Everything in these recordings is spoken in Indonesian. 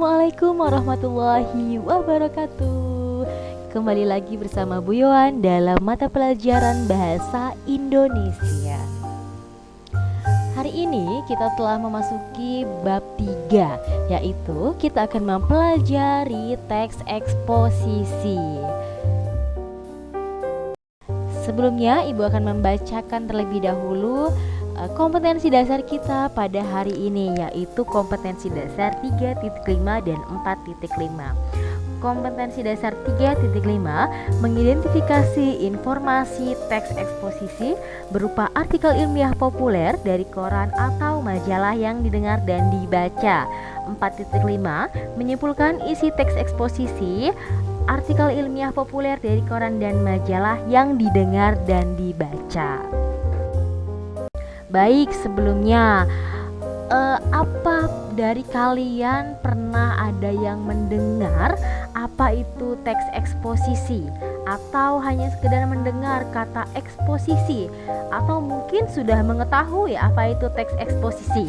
Assalamualaikum warahmatullahi wabarakatuh. Kembali lagi bersama Bu Yohan dalam mata pelajaran Bahasa Indonesia. Hari ini kita telah memasuki bab 3, yaitu kita akan mempelajari teks eksposisi. Sebelumnya, Ibu akan membacakan terlebih dahulu kompetensi dasar kita pada hari ini, yaitu kompetensi dasar 3.5 dan 4.5. Kompetensi dasar 3.5 mengidentifikasi informasi teks eksposisi berupa artikel ilmiah populer dari koran atau majalah yang didengar dan dibaca. 4.5 menyimpulkan isi teks eksposisi artikel ilmiah populer dari koran dan majalah yang didengar dan dibaca. Baik, sebelumnya apa dari kalian pernah ada yang mendengar apa itu teks eksposisi, atau hanya sekedar mendengar kata eksposisi, atau mungkin sudah mengetahui apa itu teks eksposisi?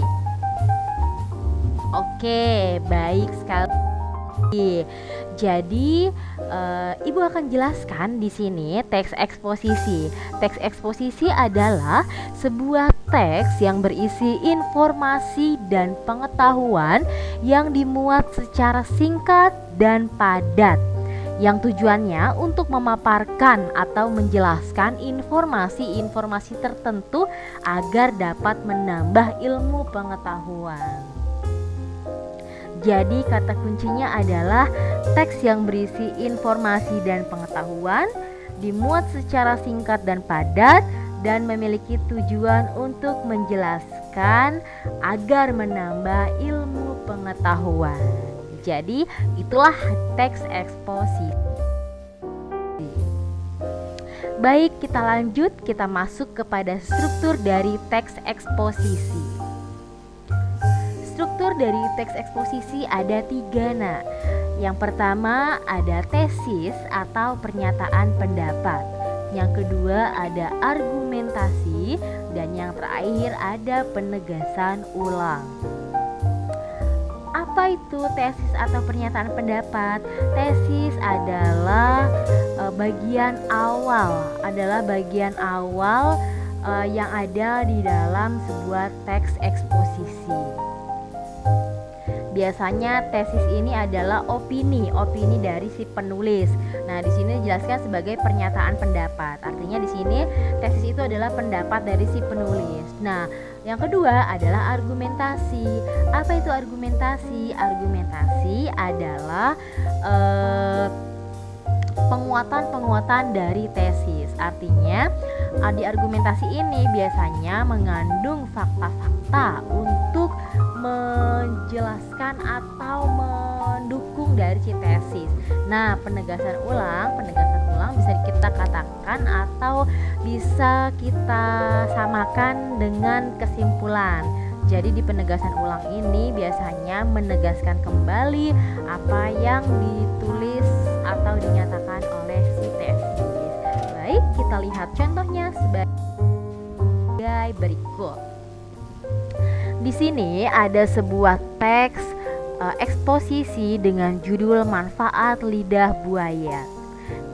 Oke, baik sekali. Jadi Ibu akan jelaskan di sini teks eksposisi. Teks eksposisi adalah sebuah teks yang berisi informasi dan pengetahuan yang dimuat secara singkat dan padat, yang tujuannya untuk memaparkan atau menjelaskan informasi-informasi tertentu agar dapat menambah ilmu pengetahuan. Jadi kata kuncinya adalah teks yang berisi informasi dan pengetahuan, dimuat secara singkat dan padat, dan memiliki tujuan untuk menjelaskan agar menambah ilmu pengetahuan. Jadi itulah teks eksposisi. Baik, kita lanjut, kita masuk kepada struktur dari teks eksposisi. Struktur dari teks eksposisi ada 3. Yang pertama ada tesis atau pernyataan pendapat. Yang kedua ada argumentasi, dan yang terakhir ada penegasan ulang. Apa itu tesis atau pernyataan pendapat? Tesis adalah bagian awal yang ada di dalam sebuah teks eksposisi. Biasanya tesis ini adalah opini dari si penulis. Nah, di sini dijelaskan sebagai pernyataan pendapat. Artinya di sini tesis itu adalah pendapat dari si penulis. Nah, yang kedua adalah argumentasi. Apa itu argumentasi? Argumentasi adalah penguatan dari tesis. Artinya di argumentasi ini biasanya mengandung fakta-fakta untuk menjelaskan atau mendukung dari si tesis. Nah, penegasan ulang bisa kita katakan atau bisa kita samakan dengan kesimpulan. Jadi di penegasan ulang ini biasanya menegaskan kembali apa yang ditulis atau dinyatakan oleh si tesis. Baik, kita lihat contohnya sebagai berikut. Di sini ada sebuah teks eksposisi dengan judul manfaat lidah buaya.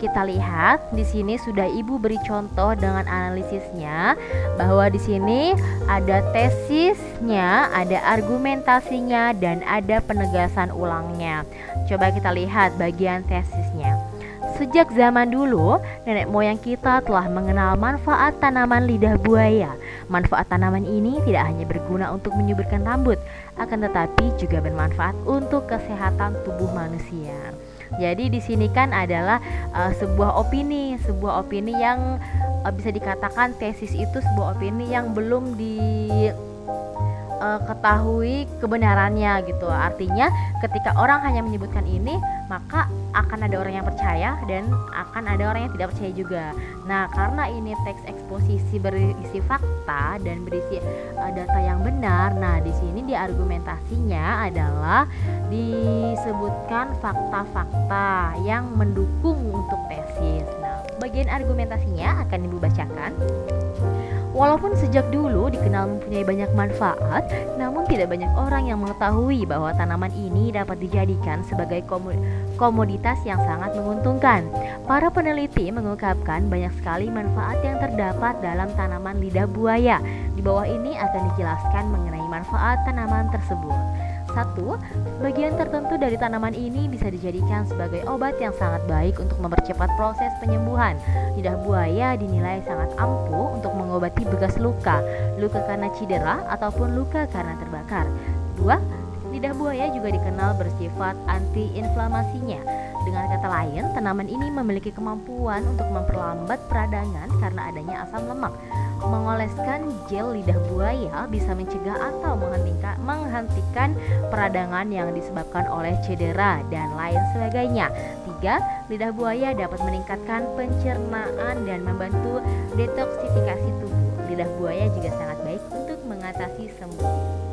Kita lihat di sini sudah Ibu beri contoh dengan analisisnya, bahwa di sini ada tesisnya, ada argumentasinya, dan ada penegasan ulangnya. Coba kita lihat bagian tesisnya. Sejak zaman dulu, nenek moyang kita telah mengenal manfaat tanaman lidah buaya. Manfaat tanaman ini tidak hanya berguna untuk menyuburkan rambut, akan tetapi juga bermanfaat untuk kesehatan tubuh manusia. Jadi di sini kan adalah sebuah opini yang bisa dikatakan tesis itu sebuah opini yang belum ketahui kebenarannya gitu. Artinya ketika orang hanya menyebutkan ini, maka akan ada orang yang percaya dan akan ada orang yang tidak percaya juga. Nah, karena ini teks eksposisi berisi fakta dan berisi data yang benar, nah di sini di argumentasinya adalah disebutkan fakta-fakta yang mendukung untuk tesis. Nah, bagian argumentasinya akan Ibu bacakan. Walaupun sejak dulu dikenal mempunyai banyak manfaat, namun tidak banyak orang yang mengetahui bahwa tanaman ini dapat dijadikan sebagai komoditas yang sangat menguntungkan. Para peneliti mengungkapkan banyak sekali manfaat yang terdapat dalam tanaman lidah buaya. Di bawah ini akan dijelaskan mengenai manfaat tanaman tersebut. 1. Bagian tertentu dari tanaman ini bisa dijadikan sebagai obat yang sangat baik untuk mempercepat proses penyembuhan. Lidah buaya dinilai sangat ampuh untuk mengobati bekas luka karena cedera ataupun luka karena terbakar. 2. Lidah buaya juga dikenal bersifat anti-inflamasinya. Dengan kata lain, tanaman ini memiliki kemampuan untuk memperlambat peradangan karena adanya asam lemak. Mengoleskan gel lidah buaya bisa mencegah atau menghentikan peradangan yang disebabkan oleh cedera dan lain sebagainya. 3. Lidah buaya dapat meningkatkan pencernaan dan membantu detoksifikasi tubuh. Lidah buaya juga sangat baik untuk mengatasi sembuh.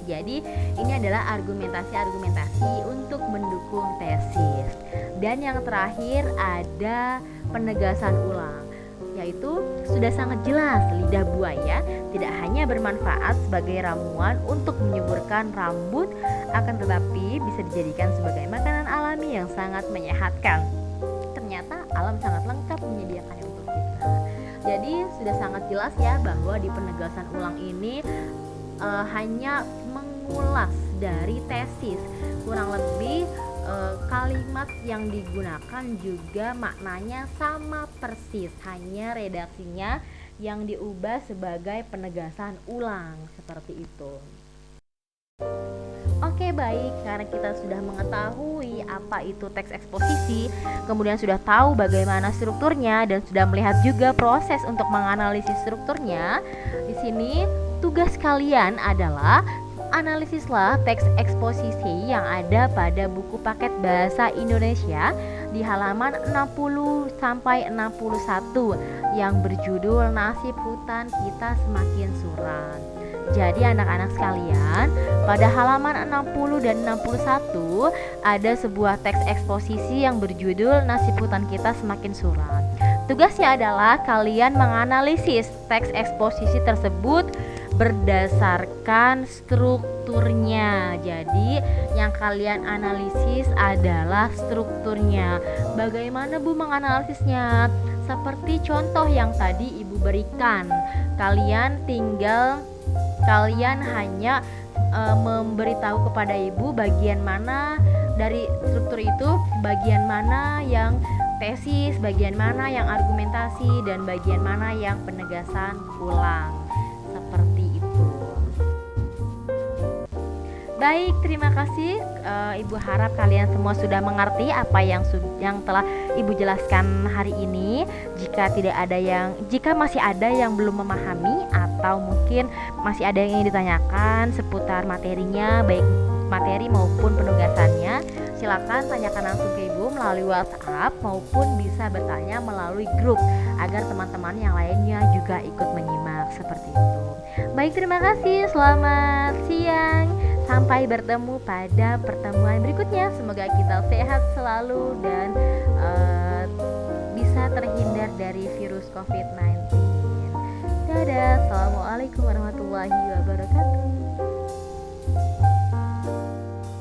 Jadi ini adalah argumentasi untuk mendukung tesis. Dan yang terakhir ada penegasan ulang, yaitu sudah sangat jelas lidah buaya tidak hanya bermanfaat sebagai ramuan untuk menyuburkan rambut, akan tetapi bisa dijadikan sebagai makanan alami yang sangat menyehatkan. Ternyata alam sangat lengkap menyediakannya untuk kita. Jadi sudah sangat jelas ya bahwa di penegasan ulang ini hanya mengulas dari tesis, kurang lebih kalimat yang digunakan juga maknanya sama persis, hanya redaksinya yang diubah sebagai penegasan ulang seperti itu. Oke, baik, karena kita sudah mengetahui apa itu teks eksposisi, kemudian sudah tahu bagaimana strukturnya dan sudah melihat juga proses untuk menganalisis strukturnya. Di sini tugas kalian adalah analisislah teks eksposisi yang ada pada buku paket bahasa Indonesia di halaman 60 sampai 61 yang berjudul Nasib Hutan Kita Semakin Suram. Jadi anak-anak sekalian, pada halaman 60 dan 61 ada sebuah teks eksposisi yang berjudul Nasib Hutan Kita Semakin Suram. Tugasnya adalah kalian menganalisis teks eksposisi tersebut berdasarkan strukturnya. Jadi yang kalian analisis adalah strukturnya. Bagaimana Bu menganalisisnya? Seperti contoh yang tadi Ibu berikan. Kalian hanya memberitahu kepada Ibu bagian mana dari struktur itu, bagian mana yang tesis, bagian mana yang argumentasi, dan bagian mana yang penegasan ulang. Seperti itu. Baik, terima kasih. Ibu harap kalian semua sudah mengerti apa yang telah Ibu jelaskan hari ini. Jika masih ada yang belum memahami atau mungkin masih ada yang ingin ditanyakan seputar materinya, baik materi maupun penugasannya, silakan tanyakan langsung ke Ibu melalui WhatsApp maupun bisa bertanya melalui grup agar teman-teman yang lainnya juga ikut menyimak seperti itu. Baik, terima kasih. Selamat siang. Sampai bertemu pada pertemuan berikutnya. Semoga kita sehat selalu dan bisa terhindar dari virus COVID-19. Dadah. Assalamualaikum warahmatullahi wabarakatuh.